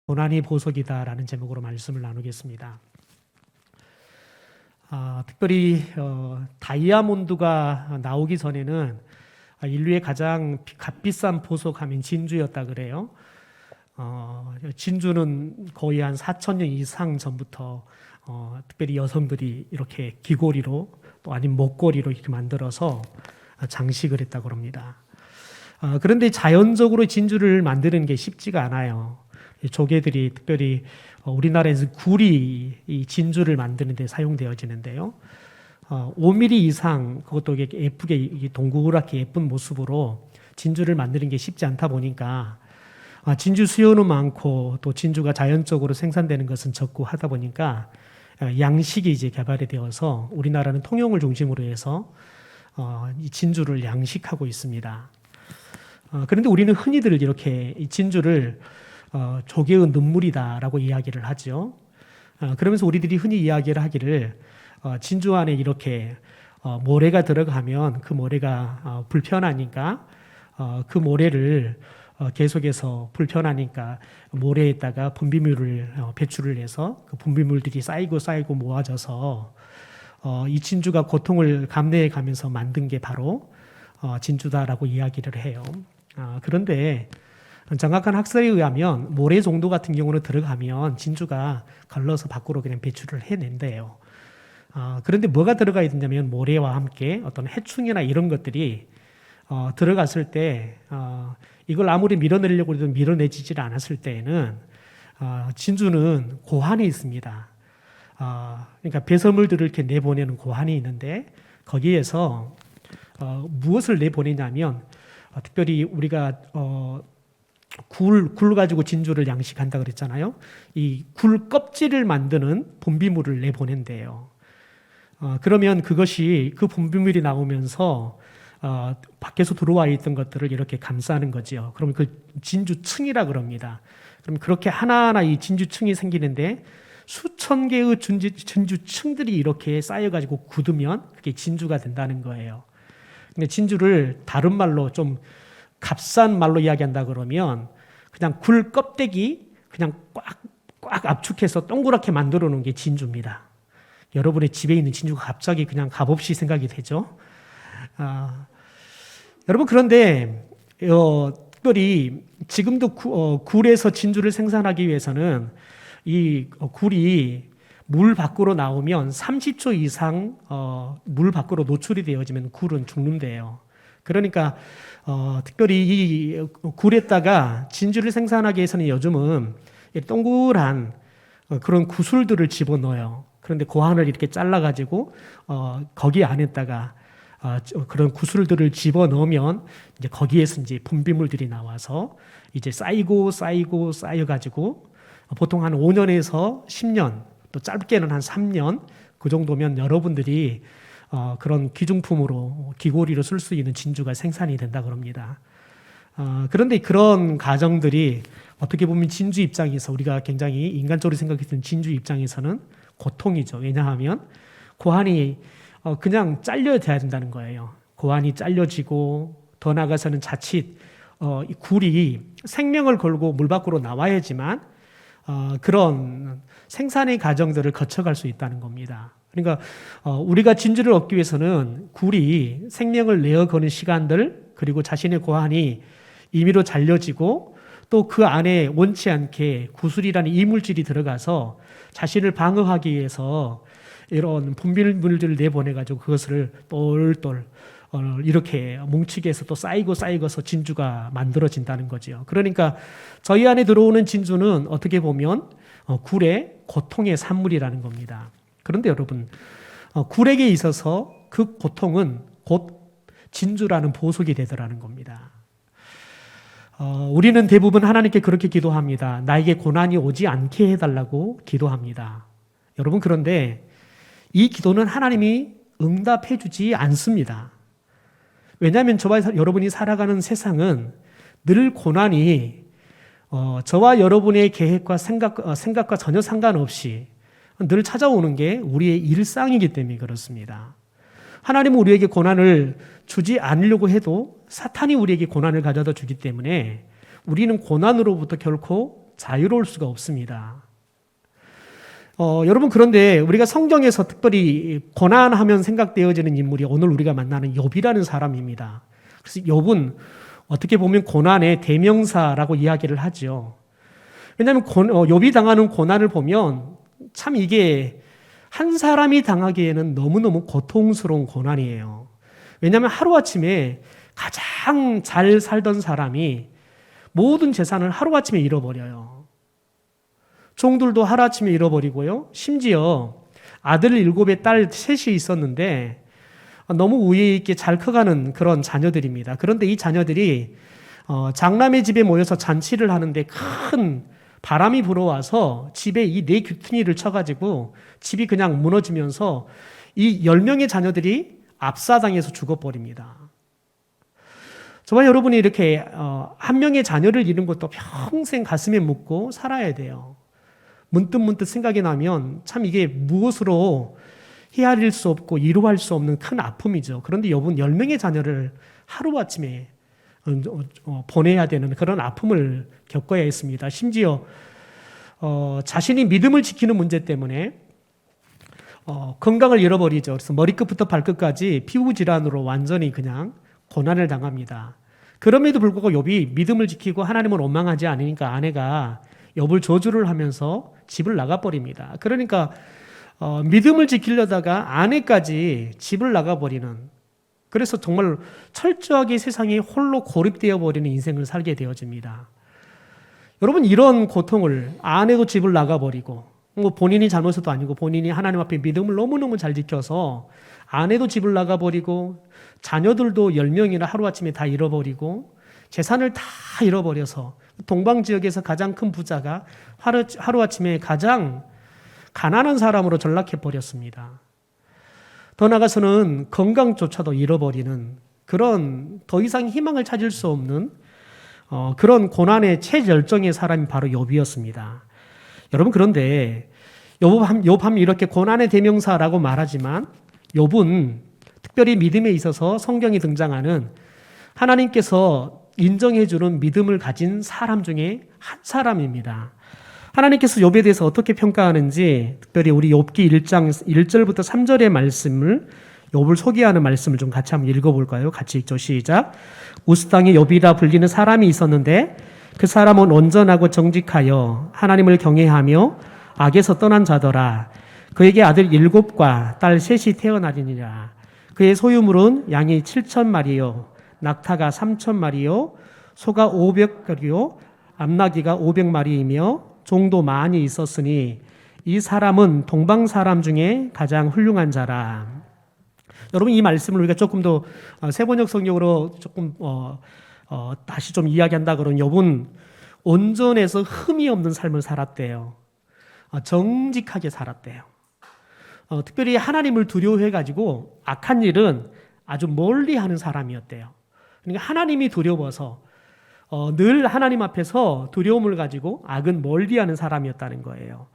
고난이 보석이다라는 제목으로 말씀을 나누겠습니다. 특별히 다이아몬드가 나오기 전에는 인류의 가장 값비싼 보석하면 진주였다 그래요. 진주는 거의 한 4,000년 이상 전부터 특별히 여성들이 이렇게 귀걸이로 또 아니면 목걸이로 이렇게 만들어서 장식을 했다고 합니다. 그런데 자연적으로 진주를 만드는 게 쉽지가 않아요. 조개들이 특별히 우리나라에서 굴이 이 진주를 만드는 데 사용되어지는데요. 5mm 이상 그것도 예쁘게 동그랗게 예쁜 모습으로 진주를 만드는 게 쉽지 않다 보니까 진주 수요는 많고 또 진주가 자연적으로 생산되는 것은 적고 하다 보니까 양식이 이제 개발이 되어서 우리나라는 통영을 중심으로 해서 이 진주를 양식하고 있습니다. 그런데 우리는 흔히들 이렇게 이 진주를 조개의 눈물이다라고 이야기를 하죠. 그러면서 우리들이 흔히 이야기를 하기를 진주 안에 이렇게 모래가 들어가면 그 모래가 불편하니까 그 모래를 계속해서 불편하니까 모래에다가 분비물을 배출을 해서 그 분비물들이 쌓이고 모아져서 이 진주가 고통을 감내해 가면서 만든 게 바로 진주다라고 이야기를 해요. 그런데 정확한 학설에 의하면 모래 정도 같은 경우는 들어가면 진주가 걸러서 밖으로 그냥 배출을 해낸대요. 그런데 뭐가 들어가야 되냐면 모래와 함께 어떤 해충이나 이런 것들이 들어갔을 때 이걸 아무리 밀어내려고 해도 밀어내지질 않았을 때에는 진주는 고환이 있습니다. 그러니까 배설물들을 이렇게 내보내는 고환이 있는데 거기에서 무엇을 내보내냐면 특별히 우리가 굴 가지고 진주를 양식한다 그랬잖아요. 이 굴 껍질을 만드는 분비물을 내보낸대요. 그러면 그것이 그 분비물이 나오면서 밖에서 들어와 있던 것들을 이렇게 감싸는 거죠. 그러면 그 진주층이라 그럽니다. 그럼 그렇게 하나하나 이 진주층이 생기는데 수천 개의 진주층들이 이렇게 쌓여가지고 굳으면 그게 진주가 된다는 거예요. 근데 진주를 다른 말로 좀 값싼 말로 이야기한다 그러면 그냥 굴 껍데기 그냥 꽉 압축해서 동그랗게 만들어 놓은 게 진주입니다. 여러분의 집에 있는 진주가 갑자기 그냥 값없이 생각이 되죠. 여러분 그런데 특별히 지금도 굴에서 진주를 생산하기 위해서는 이 굴이 물 밖으로 나오면 30초 이상 물 밖으로 노출이 되어지면 굴은 죽는데요. 그러니까 특별히 이 굴에다가 진주를 생산하기 위해서는 요즘은 동그란 그런 구슬들을 집어넣어요. 그런데 고환을 이렇게 잘라가지고 거기 안에다가 그런 구슬들을 집어넣으면 이제 거기에서 이제 분비물들이 나와서 이제 쌓여가지고 보통 한 5년에서 10년 또 짧게는 한 3년 그 정도면 여러분들이 그런 귀중품으로 귀고리로 쓸 수 있는 진주가 생산이 된다 그럽니다. 그런데 그런 과정들이 어떻게 보면 진주 입장에서 우리가 굉장히 인간적으로 생각했던 진주 입장에서는 고통이죠. 왜냐하면 고환이 그냥 잘려야 된다는 거예요. 고환이 잘려지고 더 나아가서는 자칫 이 굴이 생명을 걸고 물 밖으로 나와야지만 그런 생산의 과정들을 거쳐갈 수 있다는 겁니다. 그러니까 우리가 진주를 얻기 위해서는 굴이 생명을 내어거는 시간들 그리고 자신의 고환이 임의로 잘려지고 또 그 안에 원치 않게 구슬이라는 이물질이 들어가서 자신을 방어하기 위해서 이런 분비물들을 내보내가지고 그것을 똘똘 이렇게 뭉치게 해서 또 쌓이고서 진주가 만들어진다는 거죠. 그러니까 저희 안에 들어오는 진주는 어떻게 보면 굴의 고통의 산물이라는 겁니다. 그런데 여러분 굴에게 있어서 그 고통은 곧 진주라는 보석이 되더라는 겁니다. 우리는 대부분 하나님께 그렇게 기도합니다. 나에게 고난이 오지 않게 해달라고 기도합니다. 여러분 그런데 이 기도는 하나님이 응답해 주지 않습니다. 왜냐하면 저와 여러분이 살아가는 세상은 늘 고난이 저와 여러분의 계획과 생각과 전혀 상관없이 늘 찾아오는 게 우리의 일상이기 때문에 그렇습니다. 하나님은 우리에게 고난을 주지 않으려고 해도 사탄이 우리에게 고난을 가져다 주기 때문에 우리는 고난으로부터 결코 자유로울 수가 없습니다. 여러분, 그런데 우리가 성경에서 특별히 고난하면 생각되어지는 인물이 오늘 우리가 만나는 욥이라는 사람입니다. 그래서 욥은 어떻게 보면 고난의 대명사라고 이야기를 하죠. 왜냐하면 욥이 당하는 고난을 보면 참 이게 한 사람이 당하기에는 너무너무 고통스러운 고난이에요. 왜냐하면 하루아침에 가장 잘 살던 사람이 모든 재산을 하루아침에 잃어버려요. 종들도 하루아침에 잃어버리고요. 심지어 아들 7에 딸 3이 있었는데 너무 우애 있게 잘 커가는 그런 자녀들입니다. 그런데 이 자녀들이 장남의 집에 모여서 잔치를 하는데 큰 바람이 불어와서 집에 이 4귀퉁이를 쳐가지고 집이 그냥 무너지면서 이 10명의 자녀들이 압사당해서 죽어버립니다. 저와 여러분이 이렇게 한 명의 자녀를 잃은 것도 평생 가슴에 묻고 살아야 돼요. 문득문득 생각이 나면 참 이게 무엇으로 헤아릴 수 없고 이루할 수 없는 큰 아픔이죠. 그런데 욥은 10명의 자녀를 하루아침에 보내야 되는 그런 아픔을 겪어야 했습니다. 심지어 자신이 믿음을 지키는 문제 때문에 건강을 잃어버리죠. 그래서 머리끝부터 발끝까지 피부 질환으로 완전히 그냥 고난을 당합니다. 그럼에도 불구하고 욥이 믿음을 지키고 하나님을 원망하지 않으니까 아내가 욥을 저주를 하면서 집을 나가버립니다. 그러니까 믿음을 지키려다가 아내까지 집을 나가버리는, 그래서 정말 철저하게 세상에 홀로 고립되어 버리는 인생을 살게 되어집니다. 여러분, 이런 고통을, 아내도 집을 나가버리고 본인이 잘못해도 아니고 본인이 하나님 앞에 믿음을 너무너무 잘 지켜서 아내도 집을 나가버리고 자녀들도 10명이나 하루아침에 다 잃어버리고 재산을 다 잃어버려서 동방지역에서 가장 큰 부자가 하루아침에 가장 가난한 사람으로 전락해버렸습니다. 더 나아가서는 건강조차도 잃어버리는 그런 더 이상 희망을 찾을 수 없는 그런 고난의 최절정의 사람이 바로 욥이었습니다. 여러분, 그런데 욥하면 이렇게 고난의 대명사라고 말하지만 욥은 특별히 믿음에 있어서 성경이 등장하는 하나님께서 인정해주는 믿음을 가진 사람 중에 한 사람입니다. 하나님께서 욥에 대해서 어떻게 평가하는지 특별히 우리 욥기 1장 1절부터 3절의 말씀을, 욥을 소개하는 말씀을 좀 같이 한번 읽어볼까요? 같이 읽죠. 시작. 우스 땅에 욥이라 불리는 사람이 있었는데 그 사람은 온전하고 정직하여 하나님을 경외하며 악에서 떠난 자더라. 그에게 아들 7과 딸 3이 태어나리니라. 그의 소유물은 양이 7,000마리요 낙타가 3,000마리요 소가 500마리요 암나귀가 500마리이며 종도 많이 있었으니 이 사람은 동방 사람 중에 가장 훌륭한 자라. 여러분, 이 말씀을 우리가 조금 더 세번역 성경으로 조금 다시 좀 이야기한다 그러면 욥은 온전해서 흠이 없는 삶을 살았대요. 정직하게 살았대요. 특별히 하나님을 두려워해가지고 악한 일은 아주 멀리 하는 사람이었대요. 그러니까 하나님이 두려워서 늘 하나님 앞에서 두려움을 가지고 악은 멀리하는 사람이었다는 거예요.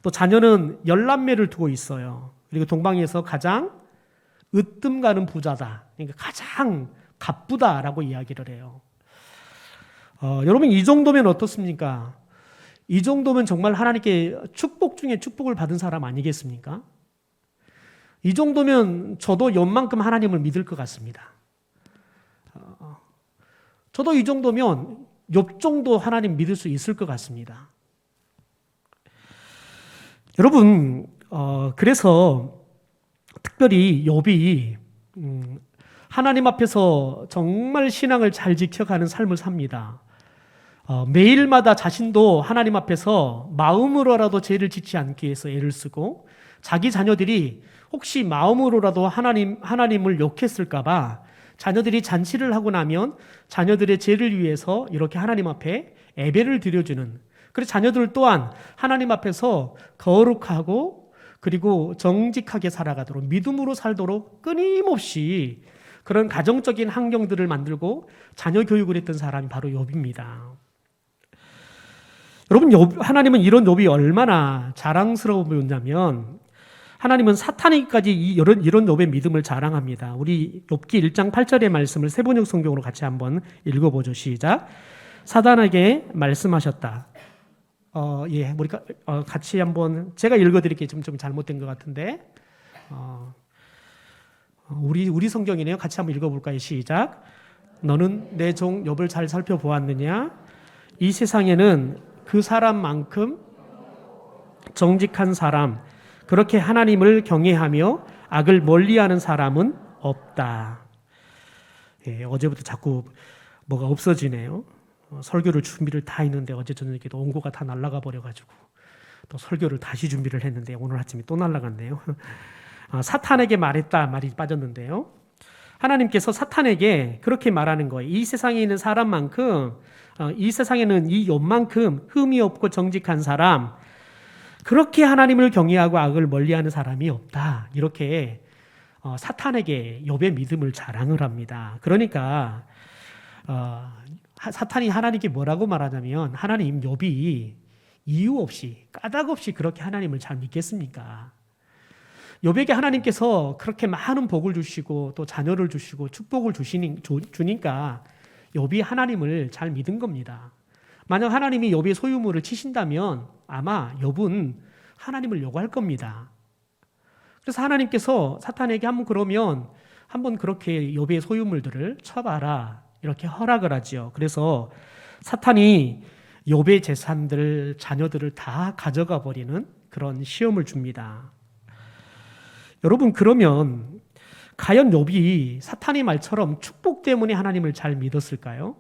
또 자녀는 10남매를 두고 있어요. 그리고 동방에서 가장 으뜸 가는 부자다. 그러니까 가장 가쁘다라고 이야기를 해요. 여러분, 이 정도면 어떻습니까? 이 정도면 정말 하나님께 축복 중에 축복을 받은 사람 아니겠습니까? 이 정도면 저도 욥만큼 하나님을 믿을 것 같습니다. 저도 이 정도면 욥 정도 하나님 믿을 수 있을 것 같습니다. 여러분, 그래서 특별히 욥이 하나님 앞에서 정말 신앙을 잘 지켜가는 삶을 삽니다. 매일마다 자신도 하나님 앞에서 마음으로라도 죄를 짓지 않기 위해서 애를 쓰고 자기 자녀들이 혹시 마음으로라도 하나님을 욕했을까 봐 자녀들이 잔치를 하고 나면 자녀들의 죄를 위해서 이렇게 하나님 앞에 예배를 드려주는, 그리고 자녀들 또한 하나님 앞에서 거룩하고 그리고 정직하게 살아가도록 믿음으로 살도록 끊임없이 그런 가정적인 환경들을 만들고 자녀 교육을 했던 사람이 바로 욥입니다. 여러분, 하나님은 이런 욥이 얼마나 자랑스러워 보였냐면 하나님은 사탄에게까지 이런 욥의 믿음을 자랑합니다. 우리 욥기 1장 8절의 말씀을 세번역 성경으로 같이 한번 읽어보죠. 시작. 사단에게 말씀하셨다. 우리가 같이 한번 제가 읽어드릴게요. 좀 잘못된 것 같은데 우리 성경이네요. 같이 한번 읽어볼까요? 시작. 너는 내 종 욥을 잘 살펴보았느냐? 이 세상에는 그 사람만큼 정직한 사람, 그렇게 하나님을 경외하며 악을 멀리하는 사람은 없다. 어제부터 자꾸 뭐가 없어지네요. 설교를 준비를 다 했는데 어제 저녁에도 원고가 다 날아가 버려가지고 또 설교를 다시 준비를 했는데 오늘 아침에 또 날아갔네요. 사탄에게 말했다 말이 빠졌는데요. 하나님께서 사탄에게 그렇게 말하는 거예요. 이 세상에 있는 사람만큼, 이 세상에는 이 욥만큼 흠이 없고 정직한 사람, 그렇게 하나님을 경외하고 악을 멀리하는 사람이 없다. 이렇게 사탄에게 욥의 믿음을 자랑을 합니다. 그러니까 사탄이 하나님께 뭐라고 말하냐면, 하나님, 욥이 이유 없이 까닭 없이 그렇게 하나님을 잘 믿겠습니까? 욥에게 하나님께서 그렇게 많은 복을 주시고 또 자녀를 주시고 축복을 주니까 욥이 하나님을 잘 믿은 겁니다. 만약 하나님이 욥의 소유물을 치신다면 아마 욥은 하나님을 요구할 겁니다. 그래서 하나님께서 사탄에게 한번 그렇게 욥의 소유물들을 쳐봐라 이렇게 허락을 하지요. 그래서 사탄이 욥의 재산들, 자녀들을 다 가져가 버리는 그런 시험을 줍니다. 여러분, 그러면 과연 욥이 사탄의 말처럼 축복 때문에 하나님을 잘 믿었을까요?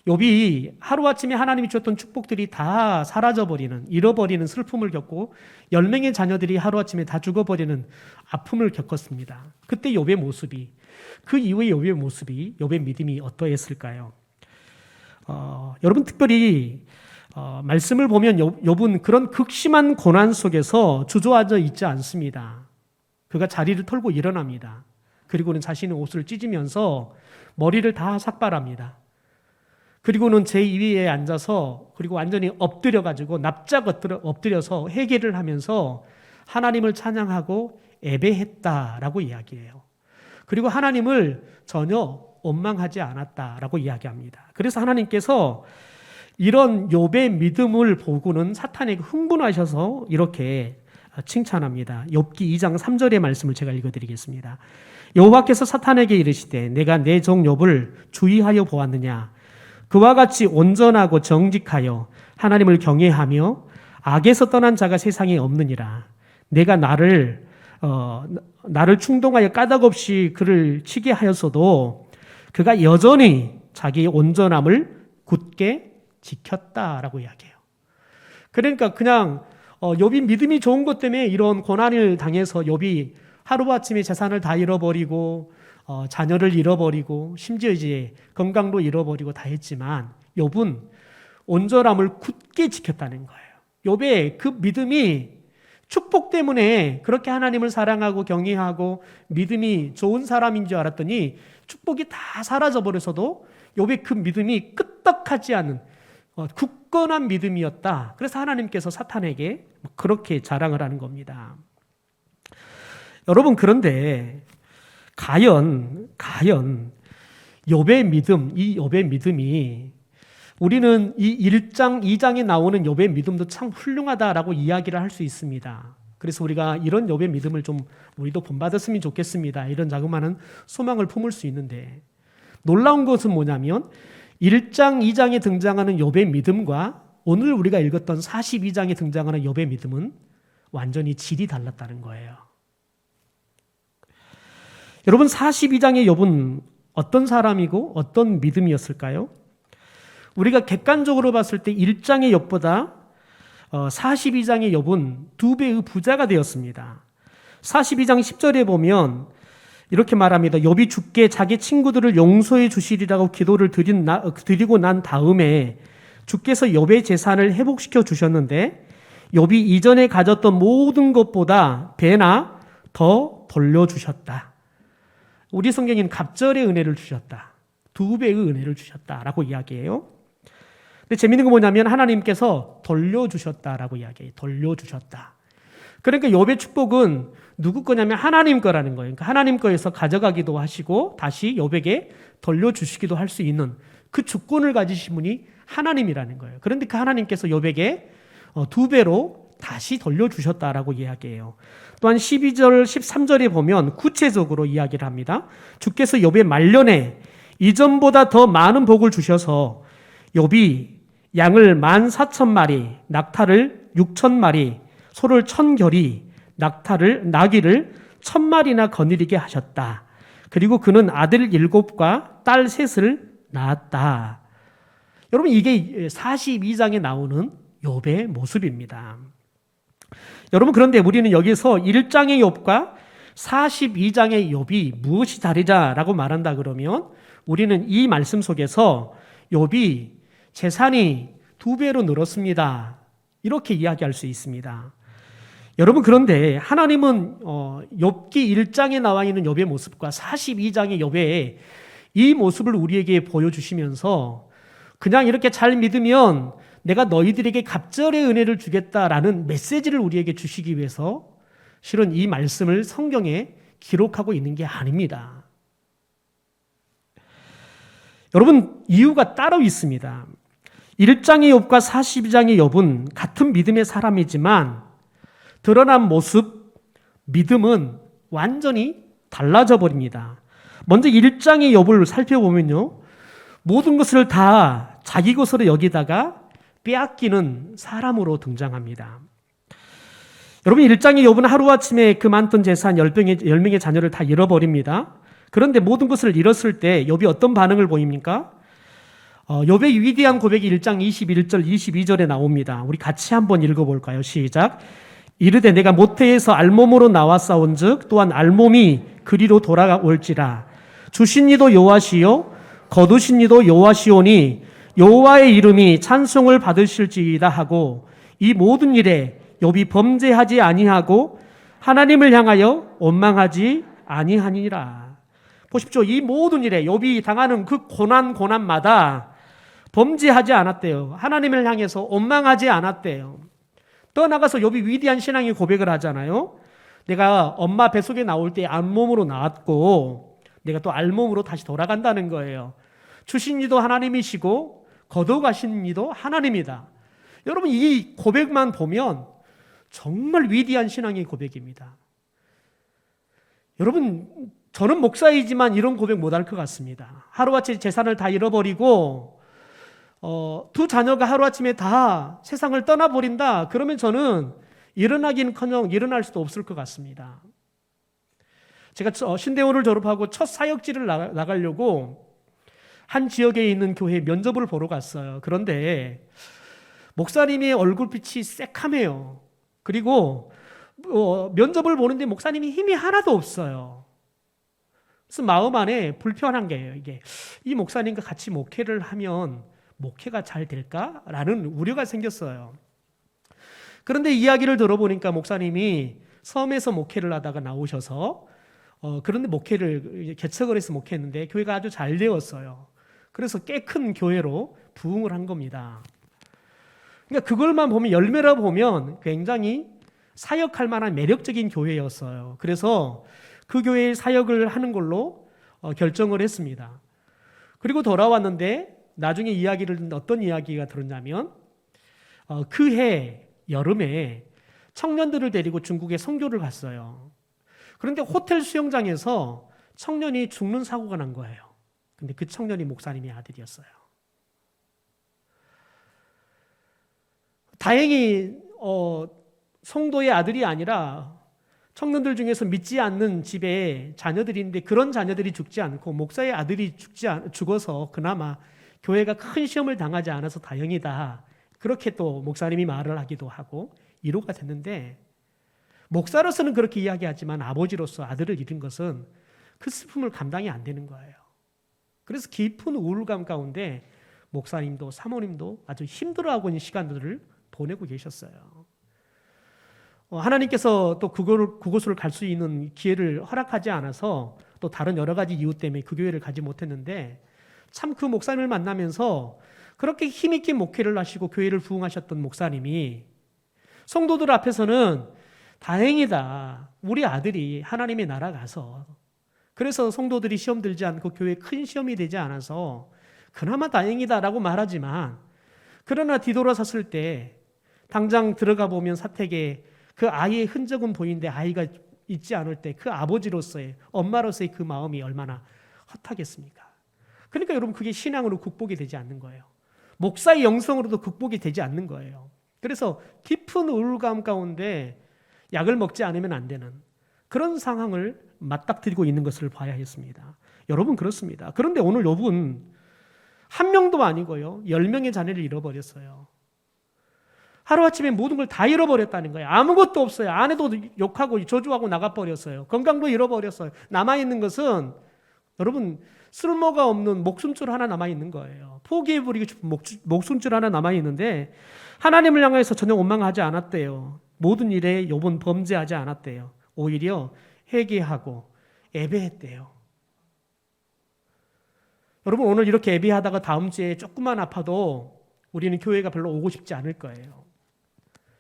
욥이 하루아침에 하나님이 주었던 축복들이 다 사라져버리는, 잃어버리는 슬픔을 겪고 10명의 자녀들이 하루아침에 다 죽어버리는 아픔을 겪었습니다. 그때 욥의 모습이, 그 이후에 욥의 모습이, 욥의 믿음이 어떠했을까요? 여러분, 특별히 말씀을 보면 욥은 그런 극심한 고난 속에서 주저앉아 있지 않습니다. 그가 자리를 털고 일어납니다. 그리고는 자신의 옷을 찢으면서 머리를 다 삭발합니다. 그리고는 제2위에 앉아서 그리고 완전히 엎드려가지고 납작 엎드려서 회개를 하면서 하나님을 찬양하고 예배했다라고 이야기해요. 그리고 하나님을 전혀 원망하지 않았다라고 이야기합니다. 그래서 하나님께서 이런 욥의 믿음을 보고는 사탄에게 흥분하셔서 이렇게 칭찬합니다. 욥기 2장 3절의 말씀을 제가 읽어드리겠습니다. 여호와께서 사탄에게 이르시되 내가 내 종 욥을 주의하여 보았느냐? 그와 같이 온전하고 정직하여 하나님을 경외하며 악에서 떠난 자가 세상에 없느니라. 내가 나를 충동하여 까닭없이 그를 치게 하였어도 그가 여전히 자기의 온전함을 굳게 지켰다라고 이야기해요. 그러니까 그냥 욥이 믿음이 좋은 것 때문에 이런 고난을 당해서 욥이 하루아침에 재산을 다 잃어버리고 자녀를 잃어버리고 심지어 이제 건강도 잃어버리고 다 했지만 욥은 온전함을 굳게 지켰다는 거예요. 욥의 그 믿음이 축복 때문에 그렇게 하나님을 사랑하고 경외하고 믿음이 좋은 사람인 줄 알았더니 축복이 다 사라져버려서도 욥의 그 믿음이 끄떡하지 않은 굳건한 믿음이었다. 그래서 하나님께서 사탄에게 그렇게 자랑을 하는 겁니다. 여러분, 그런데 과연 욥의 믿음, 이 욥의 믿음이 우리는 이 1장, 2장에 나오는 욥의 믿음도 참 훌륭하다라고 이야기를 할 수 있습니다. 그래서 우리가 이런 욥의 믿음을 좀 우리도 본받았으면 좋겠습니다. 이런 자그마한 소망을 품을 수 있는데 놀라운 것은 뭐냐면 1장, 2장에 등장하는 욥의 믿음과 오늘 우리가 읽었던 42장에 등장하는 욥의 믿음은 완전히 질이 달랐다는 거예요. 여러분, 42장의 욥은 어떤 사람이고 어떤 믿음이었을까요? 우리가 객관적으로 봤을 때 1장의 욥보다 42장의 욥은 2배의 부자가 되었습니다. 42장 10절에 보면 이렇게 말합니다. 욥이 주께 자기 친구들을 용서해 주시리라고 기도를 드리고 난 다음에 주께서 욥의 재산을 회복시켜 주셨는데 욥이 이전에 가졌던 모든 것보다 배나 더 돌려주셨다. 우리 성경에는 갑절의 은혜를 주셨다. 2배의 은혜를 주셨다라고 이야기해요. 근데 재밌는 건 뭐냐면 하나님께서 돌려주셨다라고 이야기해요. 돌려주셨다. 그러니까 욥의 축복은 누구 거냐면 하나님 거라는 거예요. 그러니까 하나님 거에서 가져가기도 하시고 다시 욥에게 돌려주시기도 할 수 있는 그 주권을 가지신 분이 하나님이라는 거예요. 그런데 그 하나님께서 욥에게 2배로 다시 돌려주셨다라고 이야기해요. 또한 12절, 13절에 보면 구체적으로 이야기를 합니다. 주께서 욥의 말년에 이전보다 더 많은 복을 주셔서 욥이 양을 14,000마리, 낙타를 6,000마리, 소를 1,000결이, 나귀를 1,000마리나 거느리게 하셨다. 그리고 그는 아들 7과 딸 3을 낳았다. 여러분, 이게 42장에 나오는 욥의 모습입니다. 여러분, 그런데 우리는 여기서 1장의 욥과 42장의 욥이 무엇이 다르다라고 말한다 그러면 우리는 이 말씀 속에서 욥이 재산이 2배로 늘었습니다. 이렇게 이야기할 수 있습니다. 여러분, 그런데 하나님은 욥기 1장에 나와 있는 욥의 모습과 42장의 욥의 이 모습을 우리에게 보여주시면서 그냥 이렇게 잘 믿으면 내가 너희들에게 갑절의 은혜를 주겠다라는 메시지를 우리에게 주시기 위해서 실은 이 말씀을 성경에 기록하고 있는 게 아닙니다. 여러분, 이유가 따로 있습니다. 1장의 욥과 42장의 욥은 같은 믿음의 사람이지만 드러난 모습, 믿음은 완전히 달라져 버립니다. 먼저 1장의 욥을 살펴보면요, 모든 것을 다 자기 것으로 여기다가 빼앗기는 사람으로 등장합니다. 여러분, 1장의 욥은 하루아침에 그 많던 재산 10명의 자녀를 다 잃어버립니다. 그런데 모든 것을 잃었을 때 욥이 어떤 반응을 보입니까? 욥의 위대한 고백이 1장 21절 22절에 나옵니다. 우리 같이 한번 읽어볼까요? 시작. 이르되 내가 모태에서 알몸으로 나와 싸운즉 또한 알몸이 그리로 돌아올지라. 주신 이도 여호와시요 거두신 이도 여호와시오니 여호와의 이름이 찬송을 받으실지이다 하고 이 모든 일에 욥이 범죄하지 아니하고 하나님을 향하여 원망하지 아니하니라. 보십시오. 이 모든 일에 욥이 당하는 그 고난마다 범죄하지 않았대요. 하나님을 향해서 원망하지 않았대요. 떠나가서 욥이 위대한 신앙의 고백을 하잖아요. 내가 엄마 뱃속에 나올 때 알몸으로 나왔고 내가 또 알몸으로 다시 돌아간다는 거예요. 주신 이도 하나님이시고 거둬가신 이도 하나님이다. 여러분, 이 고백만 보면 정말 위대한 신앙의 고백입니다. 여러분, 저는 목사이지만 이런 고백 못할 것 같습니다. 하루아침에 재산을 다 잃어버리고 2 자녀가 하루아침에 다 세상을 떠나버린다. 그러면 저는 일어나긴커녕 일어날 수도 없을 것 같습니다. 제가 신대원을 졸업하고 첫 사역지를 나가려고 한 지역에 있는 교회 면접을 보러 갔어요. 그런데 목사님의 얼굴빛이 새카매요. 그리고 면접을 보는데 목사님이 힘이 하나도 없어요. 그래서 마음 안에 불편한 게예요. 이게 이 목사님과 같이 목회를 하면 목회가 잘 될까라는 우려가 생겼어요. 그런데 이야기를 들어보니까 목사님이 섬에서 목회를 하다가 나오셔서 그런데 목회를 개척을 해서 목회했는데 교회가 아주 잘 되었어요. 그래서 꽤 큰 교회로 부흥을 한 겁니다. 그러니까 그걸만 보면, 열매라 보면 굉장히 사역할 만한 매력적인 교회였어요. 그래서 그 교회에 사역을 하는 걸로 결정을 했습니다. 그리고 돌아왔는데 나중에 어떤 이야기가 들었냐면 그 해 여름에 청년들을 데리고 중국에 선교를 갔어요. 그런데 호텔 수영장에서 청년이 죽는 사고가 난 거예요. 근데 그 청년이 목사님의 아들이었어요. 다행히 성도의 아들이 아니라 청년들 중에서 믿지 않는 집에 자녀들인데 그런 자녀들이 죽지 않고 목사의 아들이 죽어서 그나마 교회가 큰 시험을 당하지 않아서 다행이다. 그렇게 또 목사님이 말을 하기도 하고 위로가 됐는데, 목사로서는 그렇게 이야기하지만 아버지로서 아들을 잃은 것은 그 슬픔을 감당이 안 되는 거예요. 그래서 깊은 우울감 가운데 목사님도 사모님도 아주 힘들어하고 있는 시간들을 보내고 계셨어요. 하나님께서 또 그곳을 갈 수 있는 기회를 허락하지 않아서 또 다른 여러 가지 이유 때문에 그 교회를 가지 못했는데, 참 그 목사님을 만나면서 그렇게 힘있게 목회를 하시고 교회를 부흥하셨던 목사님이 성도들 앞에서는 다행이다. 우리 아들이 하나님의 나라 가서, 그래서 성도들이 시험 들지 않고 교회에 큰 시험이 되지 않아서 그나마 다행이다라고 말하지만 그러나 뒤돌아섰을 때 당장 들어가 보면 사택에 그 아이의 흔적은 보이는데 아이가 있지 않을 때 그 아버지로서의 엄마로서의 그 마음이 얼마나 헛하겠습니까? 그러니까 여러분 그게 신앙으로 극복이 되지 않는 거예요. 목사의 영성으로도 극복이 되지 않는 거예요. 그래서 깊은 우울감 가운데 약을 먹지 않으면 안 되는 그런 상황을 맞닥뜨리고 있는 것을 봐야 했습니다. 여러분 그렇습니다. 그런데 오늘 욥은 한 명도 아니고요. 10명의 자녀를 잃어버렸어요. 하루아침에 모든 걸 다 잃어버렸다는 거예요. 아무것도 없어요. 아내도 욕하고 저주하고 나가버렸어요. 건강도 잃어버렸어요. 남아있는 것은 여러분 쓸모가 없는 목숨줄 하나 남아있는 거예요. 포기해버리고 싶은 목숨줄 하나 남아있는데 하나님을 향해서 전혀 원망하지 않았대요. 모든 일에 욥은 범죄하지 않았대요. 오히려 회개하고 예배했대요. 여러분 오늘 이렇게 예배하다가 다음 주에 조금만 아파도 우리는 교회가 별로 오고 싶지 않을 거예요.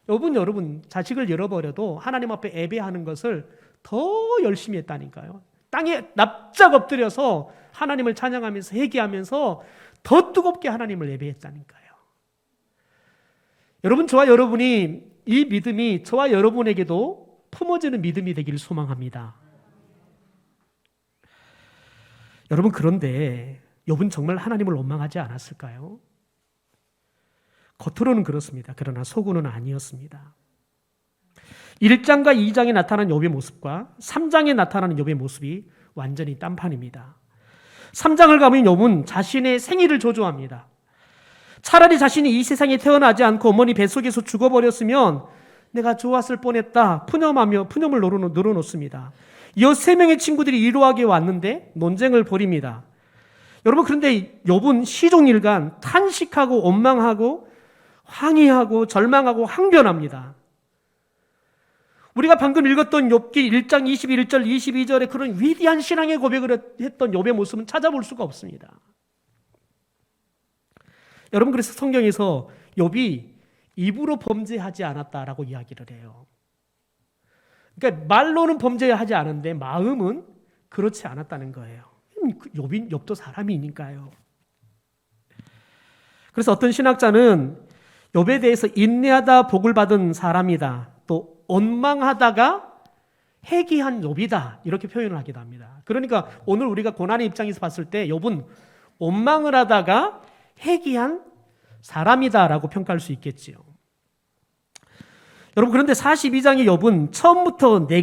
여러분 자식을 잃어버려도 하나님 앞에 예배하는 것을 더 열심히 했다니까요. 땅에 납작 엎드려서 하나님을 찬양하면서 회개하면서 더 뜨겁게 하나님을 예배했다니까요. 여러분 저와 여러분이 이 믿음이 저와 여러분에게도 품어지는 믿음이 되기를 소망합니다. 여러분 그런데 욥은 정말 하나님을 원망하지 않았을까요? 겉으로는 그렇습니다. 그러나 속으로는 아니었습니다. 1장과 2장에 나타난 욥의 모습과 3장에 나타나는 욥의 모습이 완전히 딴판입니다. 3장을 가면 욥은 자신의 생일을 저주합니다. 차라리 자신이 이 세상에 태어나지 않고 어머니 뱃속에서 죽어버렸으면 내가 좋았을 뻔했다 푸념하며 푸념을 늘어놓습니다. 이 세 명의 친구들이 이루하게 왔는데 논쟁을 벌입니다. 여러분 그런데 욥은 시종일관 탄식하고 원망하고 항의하고 절망하고 항변합니다. 우리가 방금 읽었던 욥기 1장 21절 22절에 그런 위대한 신앙의 고백을 했던 욥의 모습은 찾아볼 수가 없습니다. 여러분 그래서 성경에서 욥이 입으로 범죄하지 않았다라고 이야기를 해요. 그러니까 말로는 범죄하지 않은데 마음은 그렇지 않았다는 거예요. 욥도 사람이니까요. 그래서 어떤 신학자는 욥에 대해서 인내하다 복을 받은 사람이다. 또 원망하다가 회개한 욥이다. 이렇게 표현을 하기도 합니다. 그러니까 오늘 우리가 고난의 입장에서 봤을 때 욥은 원망을 하다가 회개한 사람이다라고 평가할 수 있겠지요. 여러분 그런데 42장의 욥은 처음부터 내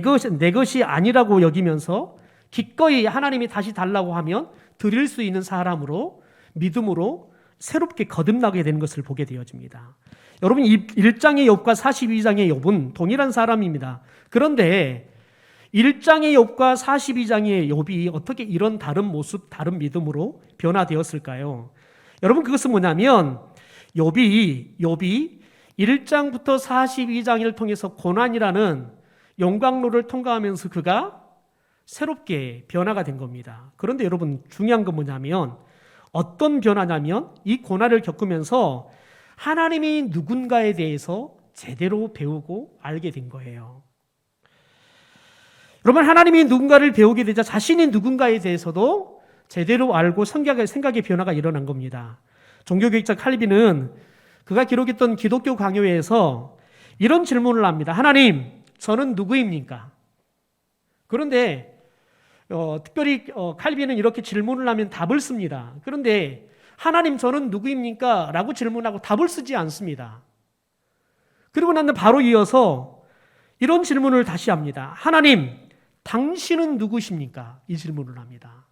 것이 아니라고 여기면서 기꺼이 하나님이 다시 달라고 하면 드릴 수 있는 사람으로 믿음으로 새롭게 거듭나게 되는 것을 보게 되어집니다. 여러분 1장의 욥과 42장의 욥은 동일한 사람입니다. 그런데 1장의 욥과 42장의 욥이 어떻게 이런 다른 모습, 다른 믿음으로 변화되었을까요? 여러분 그것은 뭐냐면 욥이 1장부터 42장을 통해서 고난이라는 용광로를 통과하면서 그가 새롭게 변화가 된 겁니다. 그런데 여러분 중요한 건 뭐냐면 어떤 변화냐면 이 고난을 겪으면서 하나님이 누군가에 대해서 제대로 배우고 알게 된 거예요. 여러분 하나님이 누군가를 배우게 되자 자신이 누군가에 대해서도 제대로 알고 생각의 변화가 일어난 겁니다. 종교개혁자 칼빈은 그가 기록했던 기독교 강요회에서 이런 질문을 합니다. 하나님, 저는 누구입니까? 그런데 특별히 칼빈은 이렇게 질문을 하면 답을 씁니다. 그런데 하나님 저는 누구입니까? 라고 질문하고 답을 쓰지 않습니다. 그리고 나는 바로 이어서 이런 질문을 다시 합니다. 하나님, 당신은 누구십니까? 이 질문을 합니다.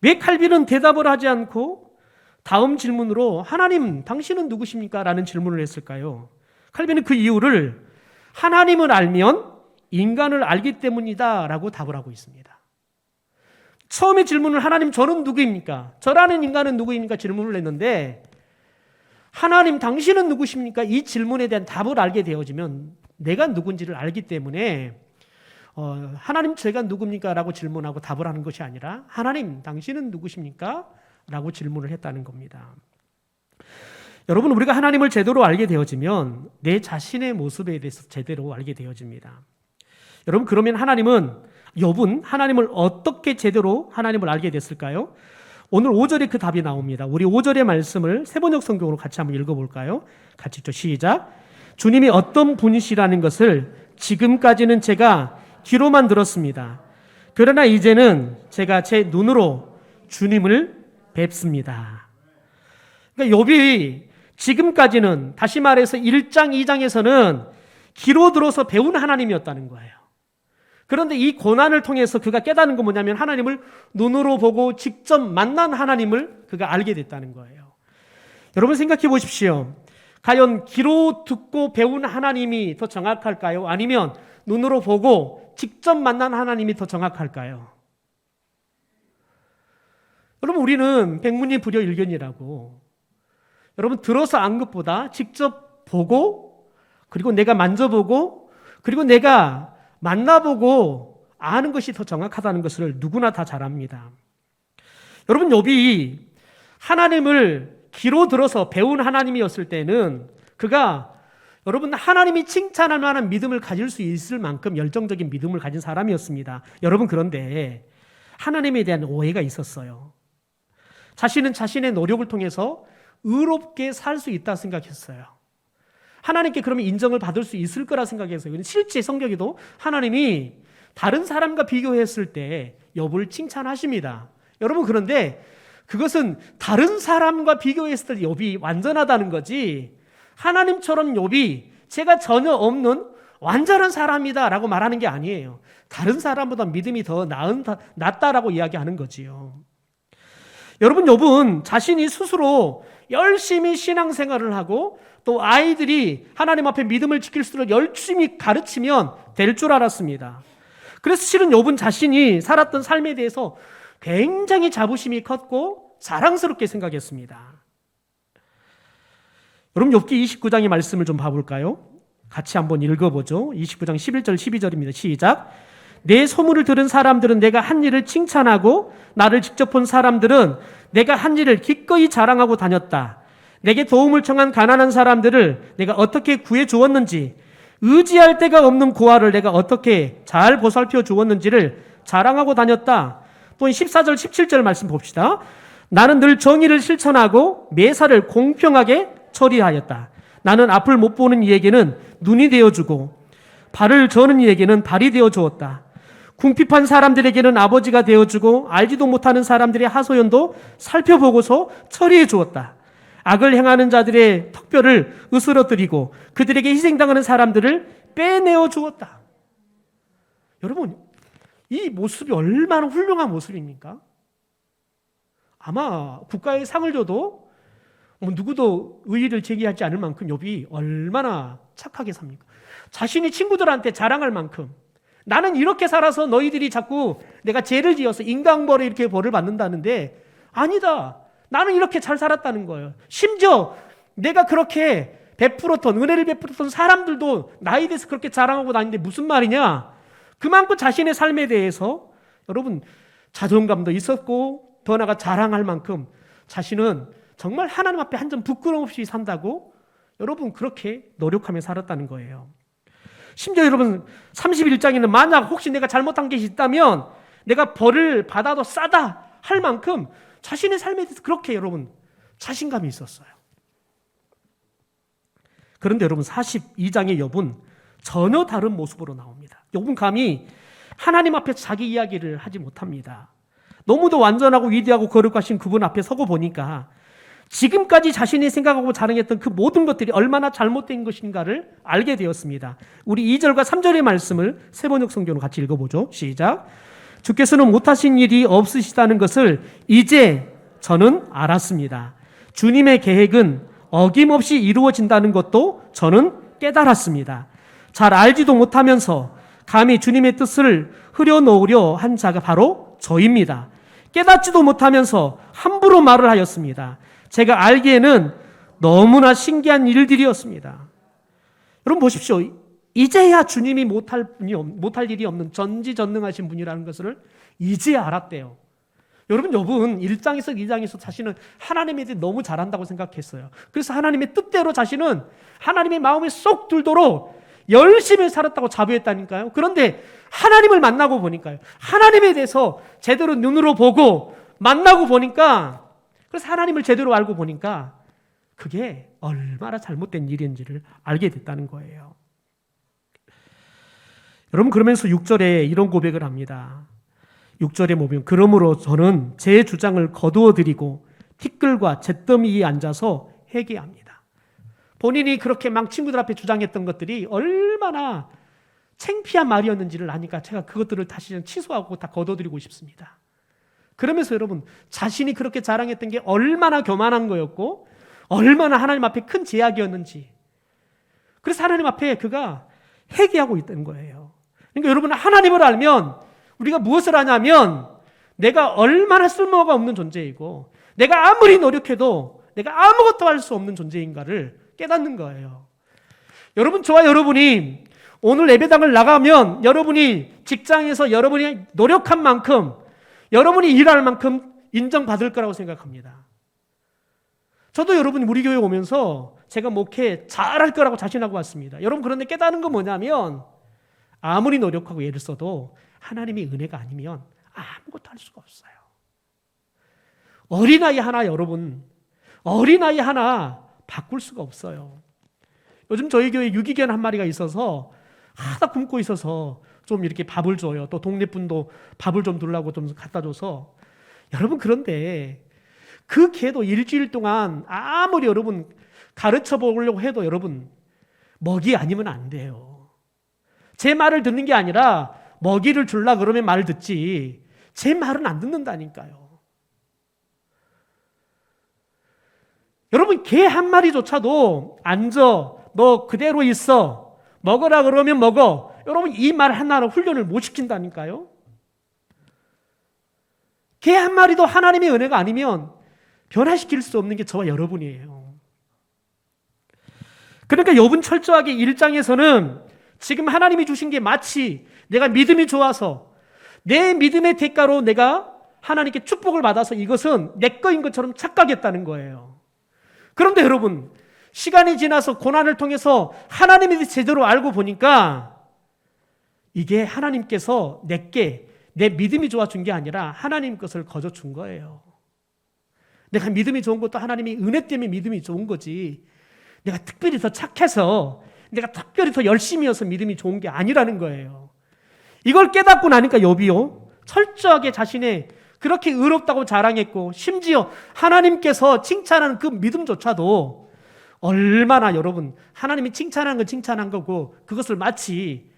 왜 칼빈은 대답을 하지 않고 다음 질문으로 하나님, 당신은 누구십니까? 라는 질문을 했을까요? 칼빈은 그 이유를 하나님을 알면 인간을 알기 때문이다 라고 답을 하고 있습니다. 처음에 질문을 하나님 저는 누구입니까? 저라는 인간은 누구입니까? 질문을 했는데 하나님 당신은 누구십니까? 이 질문에 대한 답을 알게 되어지면 내가 누군지를 알기 때문에 하나님 제가 누굽니까? 라고 질문하고 답을 하는 것이 아니라 하나님 당신은 누구십니까? 라고 질문을 했다는 겁니다. 여러분 우리가 하나님을 제대로 알게 되어지면 내 자신의 모습에 대해서 제대로 알게 되어집니다. 여러분 그러면 욥은 하나님을 어떻게 제대로 하나님을 알게 됐을까요? 오늘 5절에 그 답이 나옵니다. 우리 5절의 말씀을 세번역 성경으로 같이 한번 읽어볼까요? 같이 또 시작. 주님이 어떤 분이시라는 것을 지금까지는 제가 귀로만 들었습니다. 그러나 이제는 제가 제 눈으로 주님을 뵙습니다. 그러니까 욥이 지금까지는, 다시 말해서 1장, 2장에서는 귀로 들어서 배운 하나님이었다는 거예요. 그런데 이 고난을 통해서 그가 깨닫는 건 뭐냐면 하나님을 눈으로 보고 직접 만난 하나님을 그가 알게 됐다는 거예요. 여러분 생각해 보십시오. 과연 귀로 듣고 배운 하나님이 더 정확할까요? 아니면 눈으로 보고 직접 만난 하나님이 더 정확할까요? 여러분 우리는 백문이불여일견이라고, 여러분 들어서 안 것보다 직접 보고, 그리고 내가 만져보고, 그리고 내가 만나보고 아는 것이 더 정확하다는 것을 누구나 다 잘 압니다. 여러분 욥이 하나님을 귀로 들어서 배운 하나님이었을 때는 그가, 여러분 하나님이 칭찬할 만한 믿음을 가질 수 있을 만큼 열정적인 믿음을 가진 사람이었습니다. 여러분 그런데 하나님에 대한 오해가 있었어요. 자신은 자신의 노력을 통해서 의롭게 살 수 있다 생각했어요. 하나님께 그러면 인정을 받을 수 있을 거라 생각했어요. 실제 성경에도 하나님이 다른 사람과 비교했을 때 욥을 칭찬하십니다. 여러분 그런데 그것은 다른 사람과 비교했을 때 욥이 완전하다는 거지, 하나님처럼 욥이 제가 전혀 없는 완전한 사람이다 라고 말하는 게 아니에요. 다른 사람보다 믿음이 더 낫다라고 이야기하는 거지요. 여러분 욥은 자신이 스스로 열심히 신앙생활을 하고 또 아이들이 하나님 앞에 믿음을 지킬 수 있도록 열심히 가르치면 될 줄 알았습니다. 그래서 실은 욥은 자신이 살았던 삶에 대해서 굉장히 자부심이 컸고 자랑스럽게 생각했습니다. 여러분 욥기 29장의 말씀을 좀 봐볼까요? 같이 한번 읽어보죠. 29장 11절 12절입니다. 시작. 내 소문을 들은 사람들은 내가 한 일을 칭찬하고 나를 직접 본 사람들은 내가 한 일을 기꺼이 자랑하고 다녔다. 내게 도움을 청한 가난한 사람들을 내가 어떻게 구해 주었는지, 의지할 데가 없는 고아를 내가 어떻게 잘 보살펴 주었는지를 자랑하고 다녔다. 또 14절 17절 말씀 봅시다. 나는 늘 정의를 실천하고 매사를 공평하게 처리하였다. 나는 앞을 못 보는 이에게는 눈이 되어주고 발을 저는 이에게는 발이 되어 주었다. 궁핍한 사람들에게는 아버지가 되어주고 알지도 못하는 사람들의 하소연도 살펴보고서 처리해 주었다. 악을 행하는 자들의 턱뼈를 으스러뜨리고 그들에게 희생당하는 사람들을 빼내어 주었다. 여러분 이 모습이 얼마나 훌륭한 모습입니까? 아마 국가의 상을 줘도 누구도 의의를 제기하지 않을 만큼 욥이 얼마나 착하게 삽니까? 자신이 친구들한테 자랑할 만큼, 나는 이렇게 살아서 너희들이 자꾸 내가 죄를 지어서 인간벌에 이렇게 벌을 받는다는데, 아니다, 나는 이렇게 잘 살았다는 거예요. 심지어 내가 그렇게 베풀었던, 은혜를 베풀었던 사람들도 나에 대해서 그렇게 자랑하고 다니는데 무슨 말이냐? 그만큼 자신의 삶에 대해서 여러분 자존감도 있었고 더 나아가 자랑할 만큼 자신은 정말 하나님 앞에 한 점 부끄러움 없이 산다고 여러분 그렇게 노력하며 살았다는 거예요. 심지어 여러분 31장에는 만약 혹시 내가 잘못한 게 있다면 내가 벌을 받아도 싸다 할 만큼 자신의 삶에 대해서 그렇게 여러분 자신감이 있었어요. 그런데 여러분 42장의 욥은 전혀 다른 모습으로 나옵니다. 욥은 감히 하나님 앞에 자기 이야기를 하지 못합니다. 너무도 완전하고 위대하고 거룩하신 그분 앞에 서고 보니까 지금까지 자신이 생각하고 자랑했던 그 모든 것들이 얼마나 잘못된 것인가를 알게 되었습니다. 우리 2절과 3절의 말씀을 세번역 성경으로 같이 읽어보죠. 시작. 주께서는 못하신 일이 없으시다는 것을 이제 저는 알았습니다. 주님의 계획은 어김없이 이루어진다는 것도 저는 깨달았습니다. 잘 알지도 못하면서 감히 주님의 뜻을 흐려놓으려 한 자가 바로 저입니다. 깨닫지도 못하면서 함부로 말을 하였습니다. 제가 알기에는 너무나 신기한 일들이었습니다. 여러분 보십시오. 이제야 주님이 못할 일이 없는 전지전능하신 분이라는 것을 이제 알았대요. 여러분 욥은 1장에서 2장에서 자신은 하나님에 대해 너무 잘한다고 생각했어요. 그래서 하나님의 뜻대로 자신은 하나님의 마음에 쏙 들도록 열심히 살았다고 자부했다니까요. 그런데 하나님을 만나고 보니까요, 하나님에 대해서 제대로 눈으로 보고 만나고 보니까, 그래서 하나님을 제대로 알고 보니까 그게 얼마나 잘못된 일인지를 알게 됐다는 거예요. 여러분, 그러면서 6절에 이런 고백을 합니다. 6절에 보면 그러므로 저는 제 주장을 거두어 드리고 티끌과 잿더미 위에 앉아서 회개합니다. 본인이 그렇게 막 친구들 앞에 주장했던 것들이 얼마나 창피한 말이었는지를 아니까 제가 그것들을 다시 취소하고 다 거둬드리고 싶습니다. 그러면서 여러분, 자신이 그렇게 자랑했던 게 얼마나 교만한 거였고 얼마나 하나님 앞에 큰 제약이었는지, 그래서 하나님 앞에 그가 회개하고 있다는 거예요. 그러니까 여러분, 하나님을 알면 우리가 무엇을 하냐면 내가 얼마나 쓸모가 없는 존재이고 내가 아무리 노력해도 내가 아무것도 할 수 없는 존재인가를 깨닫는 거예요. 여러분, 저와 여러분이 오늘 예배당을 나가면 여러분이 직장에서 여러분이 노력한 만큼, 여러분이 일할 만큼 인정받을 거라고 생각합니다. 저도 여러분 우리 교회 오면서 제가 목회 잘할 거라고 자신하고 왔습니다. 여러분, 그런데 깨닫는 건 뭐냐면 아무리 노력하고 애를 써도 하나님의 은혜가 아니면 아무것도 할 수가 없어요. 어린아이 하나, 여러분, 어린아이 하나 바꿀 수가 없어요. 요즘 저희 교회 유기견 한 마리가 있어서 하다 굶고 있어서 좀 이렇게 밥을 줘요. 또 동네 분도 밥을 좀 두려고 좀 갖다 줘서. 여러분, 그런데 그 개도 일주일 동안 아무리 여러분 가르쳐 보려고 해도 여러분 먹이 아니면 안 돼요. 제 말을 듣는 게 아니라 먹이를 주려고 그러면 말 듣지 제 말은 안 듣는다니까요. 여러분, 개 한 마리조차도 앉아, 너 그대로 있어, 먹으라 그러면 먹어. 여러분, 이 말 하나로 훈련을 못 시킨다니까요. 개 한 마리도 하나님의 은혜가 아니면 변화시킬 수 없는 게 저와 여러분이에요. 그러니까 욥은 철저하게 1장에서는 지금 하나님이 주신 게 마치 내가 믿음이 좋아서 내 믿음의 대가로 내가 하나님께 축복을 받아서 이것은 내 거인 것처럼 착각했다는 거예요. 그런데 여러분, 시간이 지나서 고난을 통해서 하나님에 대해 제대로 알고 보니까 이게 하나님께서 내게 내 믿음이 좋아준 게 아니라 하나님 것을 거저 준 거예요. 내가 믿음이 좋은 것도 하나님이 은혜 때문에 믿음이 좋은 거지, 내가 특별히 더 착해서, 내가 특별히 더 열심히여서 믿음이 좋은 게 아니라는 거예요. 이걸 깨닫고 나니까 욥이요, 철저하게 자신의 그렇게 의롭다고 자랑했고 심지어 하나님께서 칭찬하는 그 믿음조차도 얼마나, 여러분, 하나님이 칭찬하는 건 칭찬한 거고 그것을 마치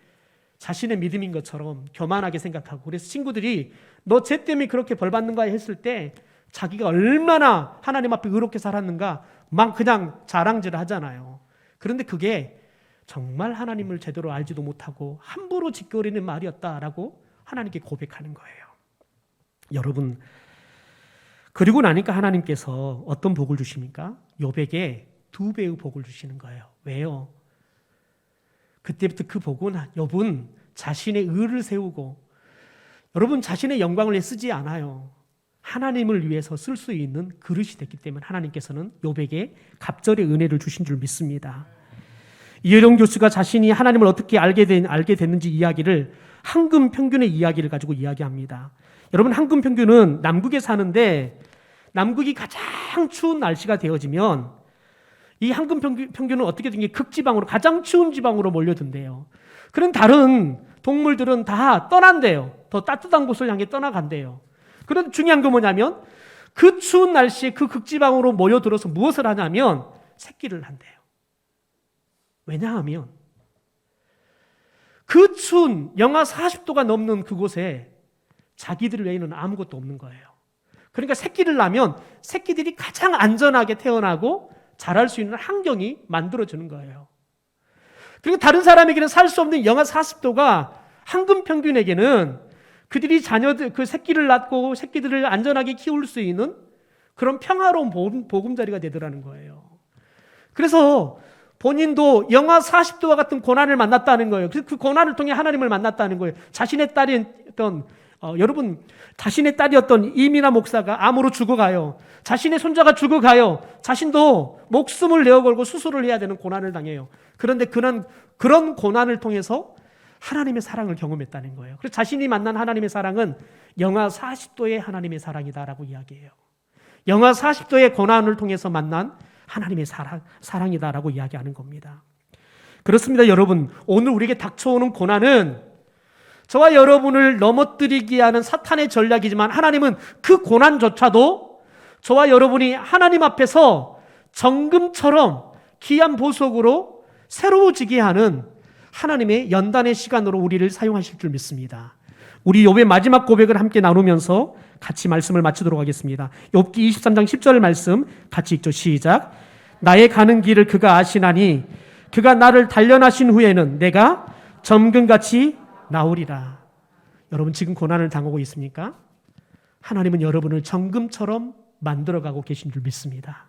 자신의 믿음인 것처럼 교만하게 생각하고, 그래서 친구들이 너 쟤 때문에 그렇게 벌 받는 거야 했을 때 자기가 얼마나 하나님 앞에 의롭게 살았는가 막 그냥 자랑질을 하잖아요. 그런데 그게 정말 하나님을 제대로 알지도 못하고 함부로 짓거리는 말이었다라고 하나님께 고백하는 거예요. 여러분, 그리고 나니까 하나님께서 어떤 복을 주십니까? 욥에게 2배의 복을 주시는 거예요. 왜요? 그때부터 그 복은 욥은 자신의 의를 세우고, 여러분, 자신의 영광을 쓰지 않아요. 하나님을 위해서 쓸 수 있는 그릇이 됐기 때문에 하나님께서는 욥에게 갑절의 은혜를 주신 줄 믿습니다. 이혜령 교수가 자신이 하나님을 어떻게 알게 됐는지 이야기를 황금 평균의 이야기를 가지고 이야기합니다. 여러분, 황금 평균은 남극에 사는데 남극이 가장 추운 날씨가 되어지면 이 황금 평균은 어떻게 된 게 극지방으로, 가장 추운 지방으로 몰려든대요. 그런 다른 동물들은 다 떠난대요. 더 따뜻한 곳을 향해 떠나간대요. 그런데 중요한 건 뭐냐면 그 추운 날씨에 그 극지방으로 모여들어서 무엇을 하냐면 새끼를 한대요. 왜냐하면 그 추운 영하 40도가 넘는 그곳에 자기들 외에는 아무것도 없는 거예요. 그러니까 새끼를 낳으면 새끼들이 가장 안전하게 태어나고 자랄 수 있는 환경이 만들어지는 거예요. 그리고 다른 사람에게는 살 수 없는 영하 40도가 황금 평균에게는 그들이 자녀들, 그 새끼를 낳고 새끼들을 안전하게 키울 수 있는 그런 평화로운 보금자리가 되더라는 거예요. 그래서 본인도 영하 40도와 같은 고난을 만났다는 거예요. 그래서 그 고난을 통해 하나님을 만났다는 거예요. 자신의 딸이었던 여러분, 자신의 딸이었던 이민아 목사가 암으로 죽어가요. 자신의 손자가 죽어가요. 자신도 목숨을 내어 걸고 수술을 해야 되는 고난을 당해요. 그런데 그런 고난을 통해서 하나님의 사랑을 경험했다는 거예요. 그래서 자신이 만난 하나님의 사랑은 영하 40도의 하나님의 사랑이다라고 이야기해요. 영하 40도의 고난을 통해서 만난 하나님의 사랑이다라고 이야기하는 겁니다. 그렇습니다, 여러분. 오늘 우리에게 닥쳐오는 고난은 저와 여러분을 넘어뜨리게 하는 사탄의 전략이지만 하나님은 그 고난조차도 저와 여러분이 하나님 앞에서 정금처럼 귀한 보석으로 새로워지게 하는 하나님의 연단의 시간으로 우리를 사용하실 줄 믿습니다. 우리 욥의 마지막 고백을 함께 나누면서 같이 말씀을 마치도록 하겠습니다. 욥기 23장 10절 말씀 같이 읽죠. 시작. 나의 가는 길을 그가 아시나니 그가 나를 단련하신 후에는 내가 점금같이 나오리라. 여러분 지금 고난을 당하고 있습니까? 하나님은 여러분을 점금처럼 만들어가고 계신 줄 믿습니다.